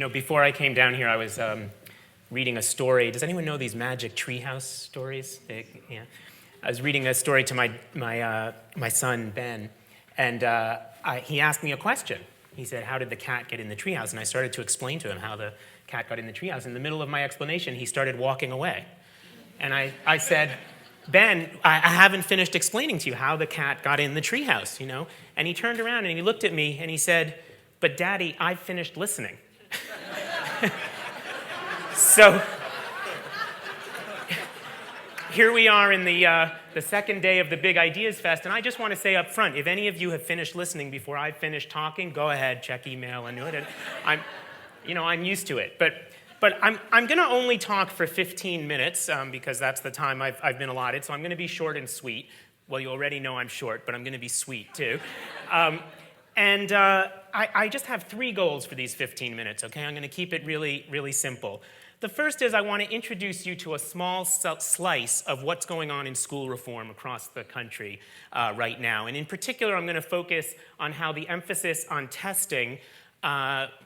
before I came down here, I was reading a story. Does anyone know these magic treehouse stories? Yeah. I was reading a story to my son, Ben, and he asked me a question. He said, how did the cat get in the treehouse? And I started to explain to him how the cat got in the treehouse. In the middle of my explanation, he started walking away. And I said, Ben, I haven't finished explaining to you how the cat got in the treehouse, And he turned around and he looked at me and he said, but Daddy, I've finished listening. So here we are in the second day of the Big Ideas Fest, and I just want to say up front, if any of you have finished listening before I've finished talking, go ahead, check email and do it. I'm used to it. But I'm going to only talk for 15 minutes because that's the time I've been allotted, so I'm going to be short and sweet. Well, you already know I'm short, but I'm going to be sweet too. I just have 3 goals for these 15 minutes, okay? I'm going to keep it really, really simple. The first is I want to introduce you to a small slice of what's going on in school reform across the country right now. And in particular, I'm going to focus on how the emphasis on testing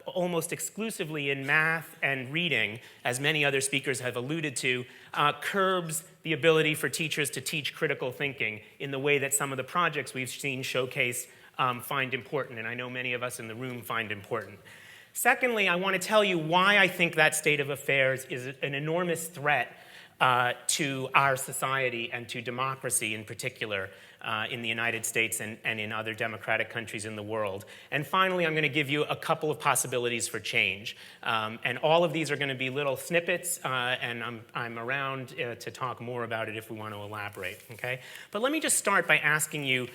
almost exclusively in math and reading, as many other speakers have alluded to, curbs the ability for teachers to teach critical thinking in the way that some of the projects we've seen showcase find important, and I know many of us in the room find important. Secondly, I want to tell you why I think that state of affairs is an enormous threat to our society and to democracy in particular in the United States and in other democratic countries in the world. And finally, I'm going to give you a couple of possibilities for change. And all of these are going to be little snippets, and I'm around to talk more about it if we want to elaborate, okay? But let me just start by asking you,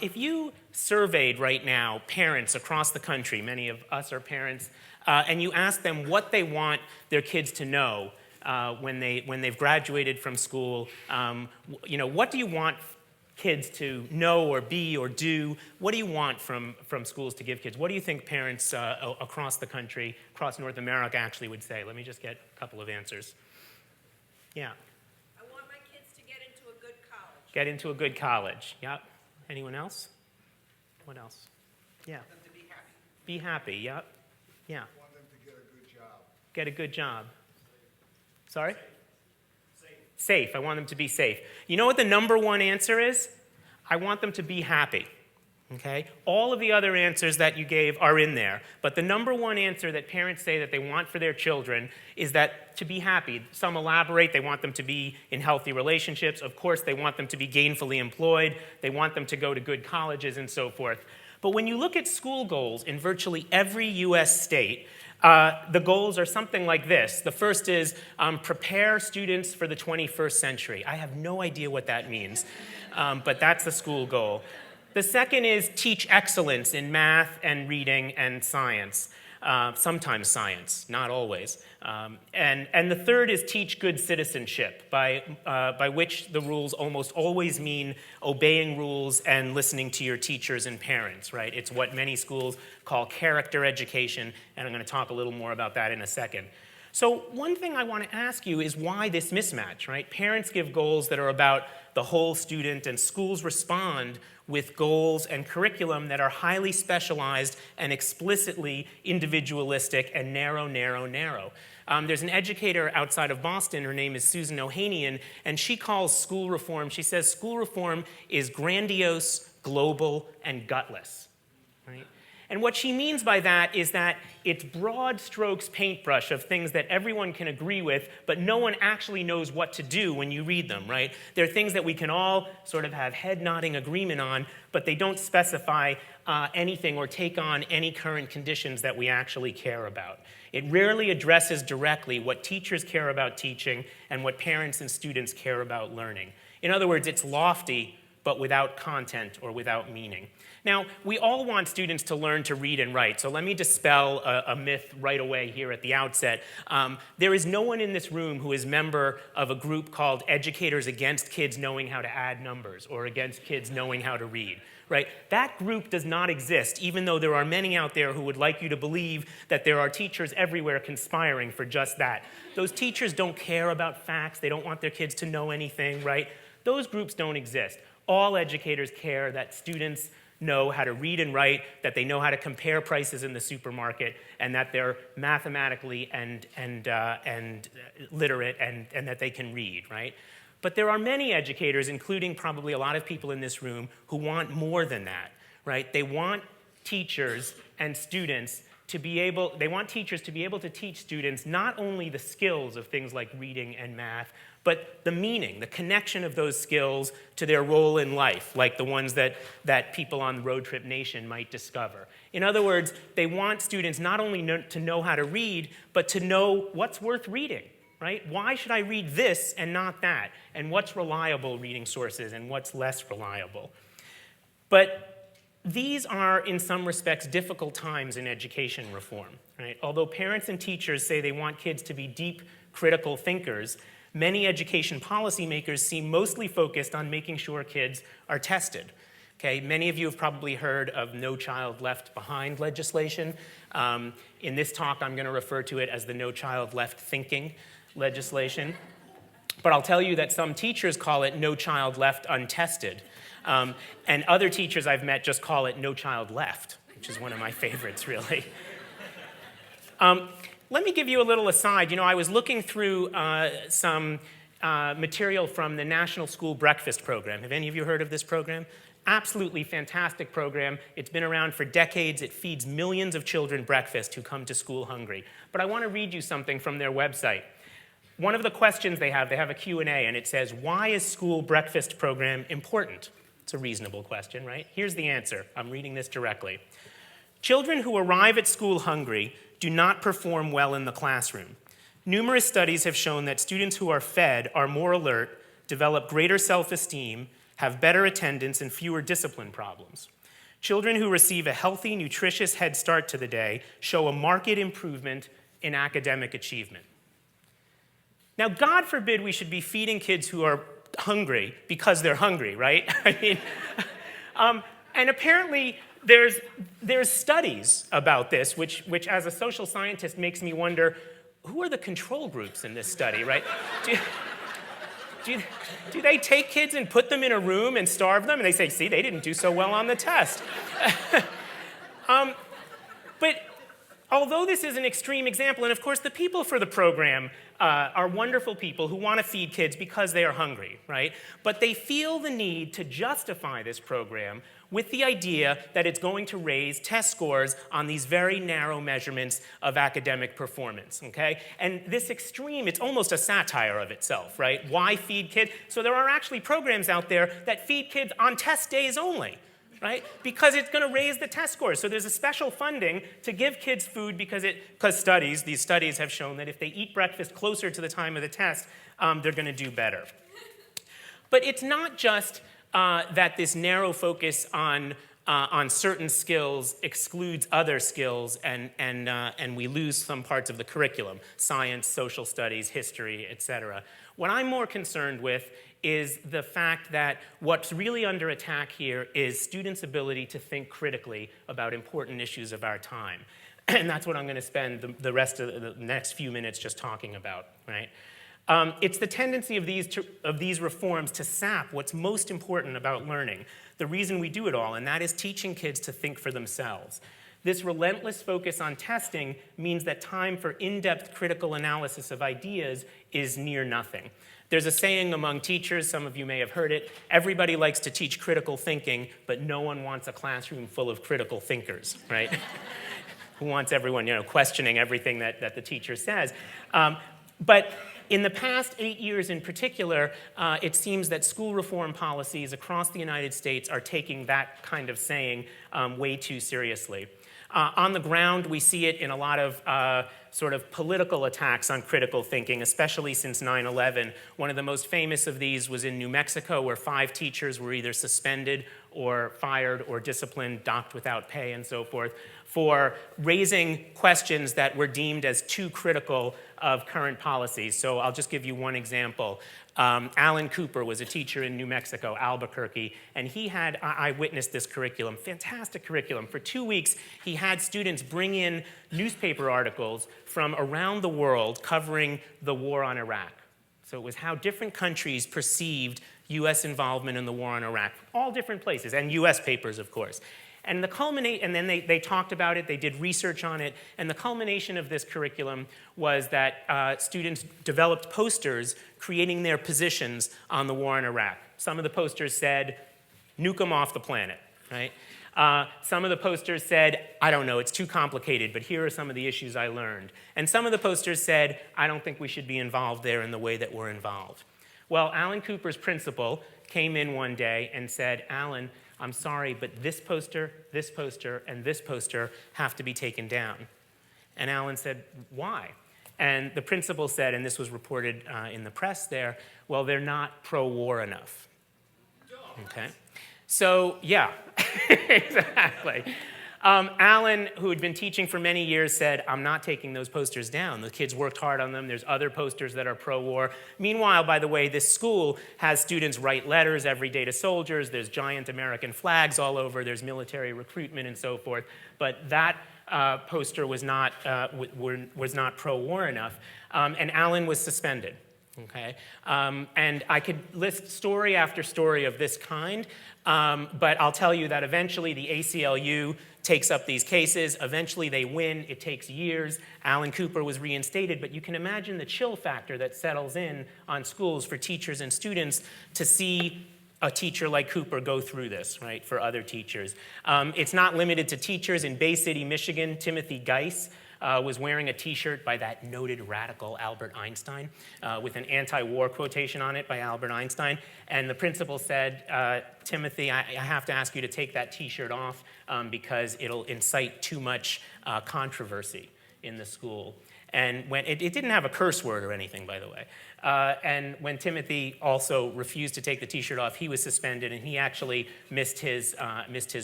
if you surveyed right now parents across the country, many of us are parents, and you ask them what they want their kids to know when they've graduated from school, what do you want kids to know or be or do? What do you want from schools to give kids? What do you think parents across the country, across North America actually would say? Let me just get a couple of answers. Yeah. I want my kids to get into a good college. Get into a good college. Yep. Anyone else? What else? Yeah. I want them to be happy. Be happy. Yep. Yeah. I want them to get a good job. Get a good job. Sorry? Safe. Safe. I want them to be safe. You know what the number one answer is? I want them to be happy. Okay? All of the other answers that you gave are in there, but the number one answer that parents say that they want for their children is that to be happy. Some elaborate, they want them to be in healthy relationships. Of course, they want them to be gainfully employed. They want them to go to good colleges and so forth. But when you look at school goals in virtually every US state, the goals are something like this. The first is prepare students for the 21st century. I have no idea what that means, but that's the school goal. The second is teach excellence in math and reading and science. Sometimes science, not always. And the third is teach good citizenship, by which the rules almost always mean obeying rules and listening to your teachers and parents, right? It's what many schools call character education, and I'm going to talk a little more about that in a second. So one thing I want to ask you is why this mismatch, right? Parents give goals that are about the whole student, and schools respond with goals and curriculum that are highly specialized and explicitly individualistic and narrow, narrow, narrow. There's an educator outside of Boston, her name is Susan Ohanian, and she calls school reform, she says school reform is grandiose, global, and gutless, right? And what she means by that is that it's broad strokes paintbrush of things that everyone can agree with, but no one actually knows what to do when you read them, right? They're things that we can all sort of have head-nodding agreement on, but they don't specify anything or take on any current conditions that we actually care about. It rarely addresses directly what teachers care about teaching and what parents and students care about learning. In other words, it's lofty, but without content or without meaning. Now, we all want students to learn to read and write, so let me dispel a myth right away here at the outset. There is no one in this room who is a member of a group called Educators Against Kids Knowing How to Add Numbers or Against Kids Knowing How to Read, right? That group does not exist, even though there are many out there who would like you to believe that there are teachers everywhere conspiring for just that. Those teachers don't care about facts. They don't want their kids to know anything, right? Those groups don't exist. All educators care that students know how to read and write, that they know how to compare prices in the supermarket, and that they're mathematically and literate and that they can read, right? But there are many educators, including probably a lot of people in this room, who want more than that, right? They want teachers and students to be able, they want teachers to be able to teach students not only the skills of things like reading and math, but the meaning, the connection of those skills to their role in life, like the ones that people on Road Trip Nation might discover. In other words, they want students not only to know how to read, but to know what's worth reading, right? Why should I read this and not that? And what's reliable reading sources and what's less reliable? But these are, in some respects, difficult times in education reform, right? Although parents and teachers say they want kids to be deep, critical thinkers, many education policymakers seem mostly focused on making sure kids are tested. Okay, many of you have probably heard of No Child Left Behind legislation. In this talk, I'm going to refer to it as the No Child Left Thinking legislation. But I'll tell you that some teachers call it No Child Left Untested. And other teachers I've met just call it No Child Left, which is one of my favorites, really. Let me give you a little aside. You know, I was looking through some material from the National School Breakfast Program. Have any of you heard of this program? Absolutely fantastic program. It's been around for decades. It feeds millions of children breakfast who come to school hungry. But I want to read you something from their website. One of the questions they have a Q&A, and it says, why is school breakfast program important? It's a reasonable question, right? Here's the answer. I'm reading this directly. Children who arrive at school hungry do not perform well in the classroom. Numerous studies have shown that students who are fed are more alert, develop greater self-esteem, have better attendance, and fewer discipline problems. Children who receive a healthy, nutritious head start to the day show a marked improvement in academic achievement. Now, God forbid we should be feeding kids who are hungry because they're hungry, right? I mean, and apparently there's studies about this, which as a social scientist makes me wonder, who are the control groups in this study, right? Do they take kids and put them in a room and starve them? And they say, see, they didn't do so well on the test. But although this is an extreme example, and of course the people for the program are wonderful people who want to feed kids because they are hungry, right? But they feel the need to justify this program with the idea that it's going to raise test scores on these very narrow measurements of academic performance, okay? And this extreme, it's almost a satire of itself, right? Why feed kids? So there are actually programs out there that feed kids on test days only, right? Because it's going to raise the test scores. So there's a special funding to give kids food because these studies have shown that if they eat breakfast closer to the time of the test, they're going to do better. But it's not just that this narrow focus on certain skills excludes other skills, and we lose some parts of the curriculum: science, social studies, history, etc. What I'm more concerned with is the fact that what's really under attack here is students' ability to think critically about important issues of our time. And that's what I'm going to spend the rest of the next few minutes just talking about, right? It's the tendency of these reforms to sap what's most important about learning, the reason we do it all, and that is teaching kids to think for themselves. This relentless focus on testing means that time for in-depth critical analysis of ideas is near nothing. There's a saying among teachers, some of you may have heard it: everybody likes to teach critical thinking, but no one wants a classroom full of critical thinkers, right? Who wants everyone, questioning everything that the teacher says? But in the past 8 years in particular, it seems that school reform policies across the United States are taking that kind of saying way too seriously. On the ground, we see it in a lot of sort of political attacks on critical thinking, especially since 9/11. One of the most famous of these was in New Mexico, where 5 teachers were either suspended or fired or disciplined, docked without pay, and so forth, for raising questions that were deemed as too critical of current policies. So I'll just give you one example. Alan Cooper was a teacher in New Mexico, Albuquerque, and I witnessed this curriculum, fantastic curriculum. For 2 weeks, he had students bring in newspaper articles from around the world covering the war on Iraq. So it was how different countries perceived U.S. involvement in the war in Iraq, all different places, and U.S. papers, of course. And then they talked about it, they did research on it, and the culmination of this curriculum was that students developed posters creating their positions on the war in Iraq. Some of the posters said, nuke them off the planet, right? Some of the posters said, I don't know, it's too complicated, but here are some of the issues I learned. And some of the posters said, I don't think we should be involved there in the way that we're involved. Well, Alan Cooper's principal came in one day and said, Alan, I'm sorry, but this poster, and this poster have to be taken down. And Alan said, why? And the principal said, and this was reported in the press there, well, they're not pro-war enough. Okay? So, yeah, exactly. Alan, who had been teaching for many years, said, I'm not taking those posters down. The kids worked hard on them. There's other posters that are pro-war. Meanwhile, by the way, this school has students write letters every day to soldiers. There's giant American flags all over. There's military recruitment and so forth. But that poster was not pro-war enough. And Alan was suspended. Okay? And I could list story after story of this kind, but I'll tell you that eventually the ACLU takes up these cases. Eventually they win. It takes years. Alan Cooper was reinstated, but you can imagine the chill factor that settles in on schools for teachers and students to see a teacher like Cooper go through this, right, for other teachers. It's not limited to teachers. In Bay City, Michigan, Timothy Geis was wearing a T-shirt by that noted radical Albert Einstein with an anti-war quotation on it by Albert Einstein. And the principal said, Timothy, I have to ask you to take that T-shirt off because it'll incite too much controversy in the school. And when it didn't have a curse word or anything, by the way. And when Timothy also refused to take the T-shirt off, he was suspended, and he actually missed his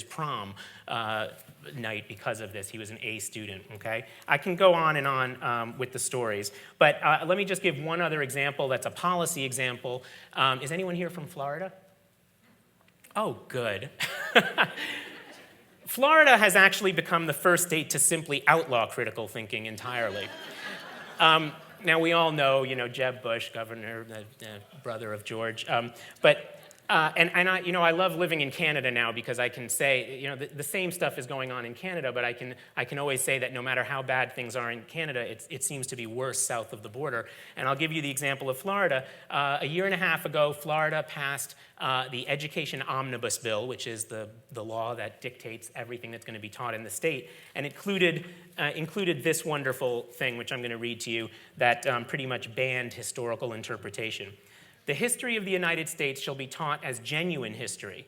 prom night because of this. He was an A student, okay? I can go on and on with the stories, but let me just give one other example that's a policy example. Is anyone here from Florida? Oh, good. Florida has actually become the first state to simply outlaw critical thinking entirely. Now, we all know, Jeb Bush, governor, the brother of George, I love living in Canada now because I can say, the same stuff is going on in Canada, but I can always say that no matter how bad things are in Canada, it seems to be worse south of the border. And I'll give you the example of Florida. A year and a half ago, Florida passed the Education Omnibus Bill, which is the law that dictates everything that's going to be taught in the state, and included this wonderful thing, which I'm going to read to you, that pretty much banned historical interpretation. The history of the United States shall be taught as genuine history.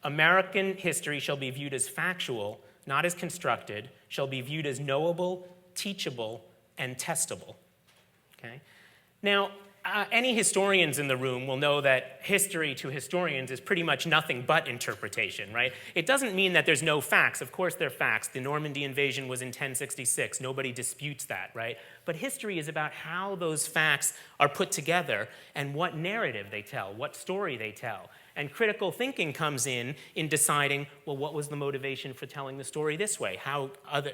American history shall be viewed as factual, not as constructed, shall be viewed as knowable, teachable, and testable. Okay? Now, any historians in the room will know that history to historians is pretty much nothing but interpretation, right? It doesn't mean that there's no facts. Of course there are facts. The Normandy invasion was in 1066. Nobody disputes that, right? But history is about how those facts are put together and what narrative they tell, what story they tell. And critical thinking comes in deciding, well, what was the motivation for telling the story this way?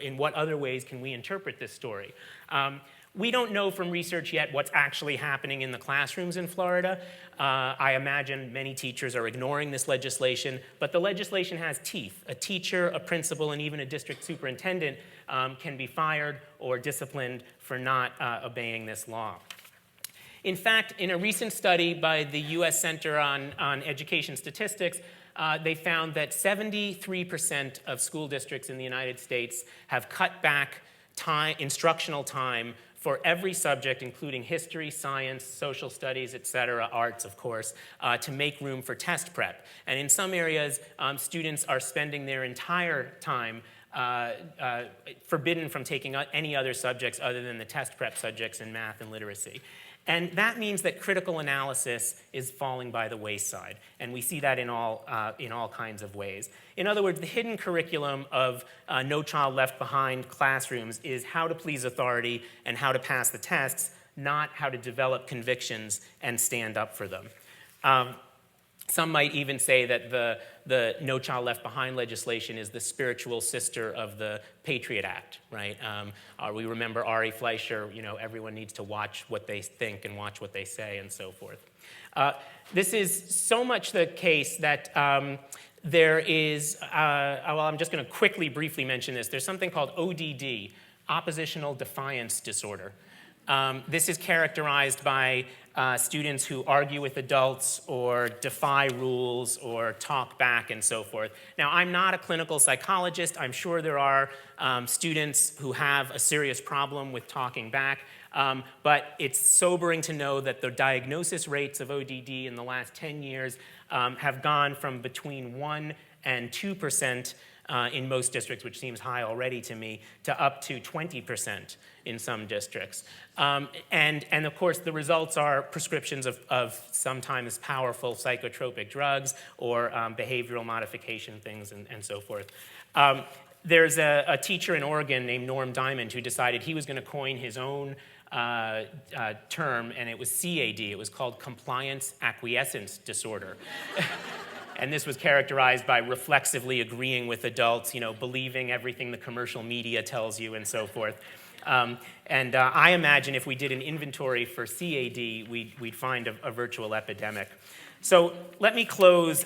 In what other ways can we interpret this story? We don't know from research yet what's actually happening in the classrooms in Florida. I imagine many teachers are ignoring this legislation, but the legislation has teeth. A teacher, a principal, and even a district superintendent can be fired or disciplined for not obeying this law. In fact, in a recent study by the U.S. Center on Education Statistics, they found that 73% of school districts in the United States have cut back instructional time for every subject, including history, science, social studies, et cetera, arts, of course, to make room for test prep. And in some areas, students are spending their entire time forbidden from taking any other subjects other than the test prep subjects in math and literacy. And that means that critical analysis is falling by the wayside. And we see that in all kinds of ways. In other words, the hidden curriculum of No Child Left Behind classrooms is how to please authority and how to pass the tests, not how to develop convictions and stand up for them. Some might even say that the No Child Left Behind legislation is the spiritual sister of the Patriot Act, right? We remember Ari Fleischer, everyone needs to watch what they think and watch what they say and so forth. This is so much the case that there is, well, I'm just going to quickly, briefly mention this. There's something called ODD, Oppositional Defiance Disorder. This is characterized by students who argue with adults or defy rules or talk back and so forth. Now, I'm not a clinical psychologist. I'm sure there are students who have a serious problem with talking back. But it's sobering to know that the diagnosis rates of ODD in the last 10 years have gone from between 1 and 2% in most districts, which seems high already to me, to up to 20% in some districts. And of course, the results are prescriptions of sometimes powerful psychotropic drugs or behavioral modification things and so forth. There's a teacher in Oregon named Norm Diamond who decided he was going to coin his own term, and it was CAD. It was called Compliance Acquiescence Disorder. And this was characterized by reflexively agreeing with adults, believing everything the commercial media tells you and so forth. And I imagine if we did an inventory for CAD, we'd find a virtual epidemic. So let me close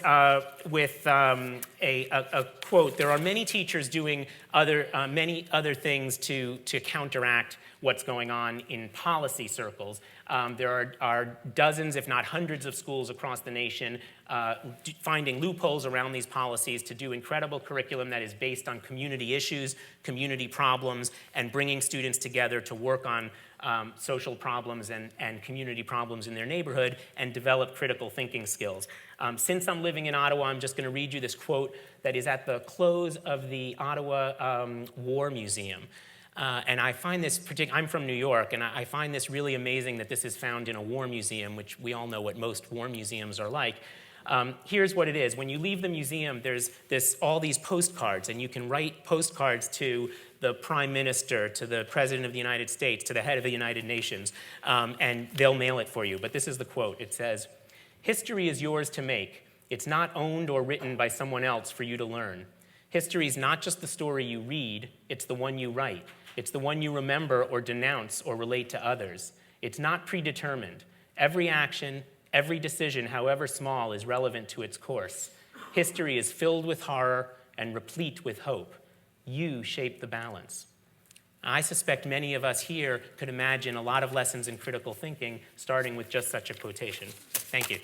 with a quote. There are many teachers doing many other things to counteract what's going on in policy circles. There are dozens, if not hundreds, of schools across the nation finding loopholes around these policies to do incredible curriculum that is based on community issues, community problems, and bringing students together to work on social problems and community problems in their neighborhood and develop critical thinking skills. Since I'm living in Ottawa, I'm just going to read you this quote that is at the close of the Ottawa War Museum. And I find this I'm from New York, and I find this really amazing that this is found in a war museum, which we all know what most war museums are like. Here's what it is. When you leave the museum, there's all these postcards, and you can write postcards to the Prime Minister, to the President of the United States, to the head of the United Nations, and they'll mail it for you. But this is the quote. It says, "History is yours to make. It's not owned or written by someone else for you to learn. History is not just the story you read, it's the one you write. It's the one you remember or denounce or relate to others. It's not predetermined. Every action, every decision, however small, is relevant to its course. History is filled with horror and replete with hope. You shape the balance." I suspect many of us here could imagine a lot of lessons in critical thinking, starting with just such a quotation. Thank you.